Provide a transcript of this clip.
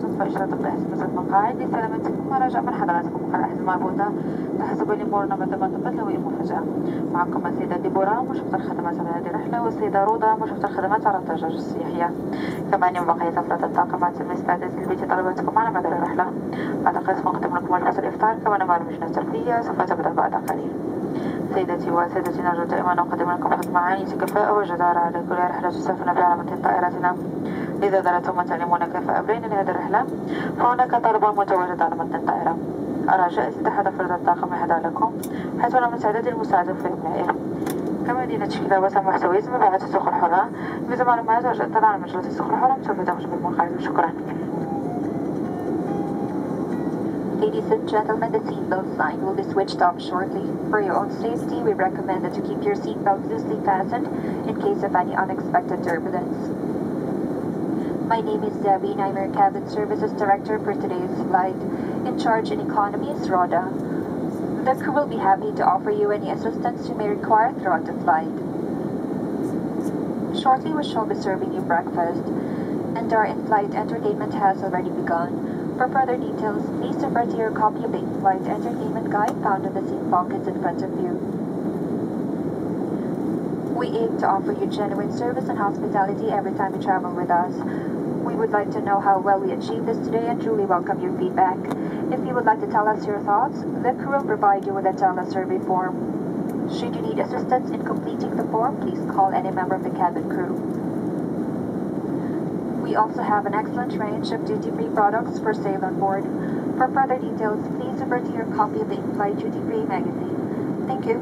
تطفئ إشارة التحسين مسافة المقاعد لسلامتكم ورجاء من حضراتكم خلع الأحزمة المربوطة تحسبا لمرور مثل ما تمت الهوية المفاجئة. معكم السيدة ديبورا مشرفة الخدمات على هذه الرحلة والسيدة روضة مشرفة الخدمات على الدراجة السياحية. كما أن بقية أفراد الطاقمات المستعدة لتلبية طلباتكم على مدار الرحلة. بعد قليل سوف نقدم لكم وجبة الإفطار كما برامجنا الترفيهية سوف تبدأ بعد قليل. سيدتي وسادتي نرجو دائما أن نقدم لكم خدمة عالية الكفاءة وجدارة على كل رحلة تسافرون بها على متن طائراتنا. إذا درتم وتعلمون كيف أبرين لهذه الرحلة فهناك طلب متواجد على متن الطائرة. أرجاء استحاضة أفراد الطاقم الحذاء لكم حيث أنا مستعدة للمساعدة في إبنائه. كمدينة كتابة محتوية مبيعات السوق الحرة مثل معلومات أرجاء اطلاع على مجلة السوق الحرة مسافة تخرج بالمقاعد. شكرا. Ladies and gentlemen, the seatbelt sign will be switched off shortly. For your own safety, we recommend that you keep your seatbelt loosely fastened in case of any unexpected turbulence. My name is Debbie and I'm your Cabin Services Director for today's flight. In charge in economy is Rhoda. The crew will be happy to offer you any assistance you may require throughout the flight. Shortly we shall be serving you breakfast, and our in-flight entertainment has already begun. For further details, please refer to your copy of the in-flight entertainment guide found in the seat pockets in front of you. We aim to offer you genuine service and hospitality every time you travel with us. We would like to know how well we achieved this today and truly welcome your feedback. If you would like to tell us your thoughts, the crew will provide you with a tele-survey form. Should you need assistance in completing the form, please call any member of the cabin crew. We also have an excellent range of duty-free products for sale on board. For further details, please refer to your copy of the in-flight duty-free magazine. Thank you.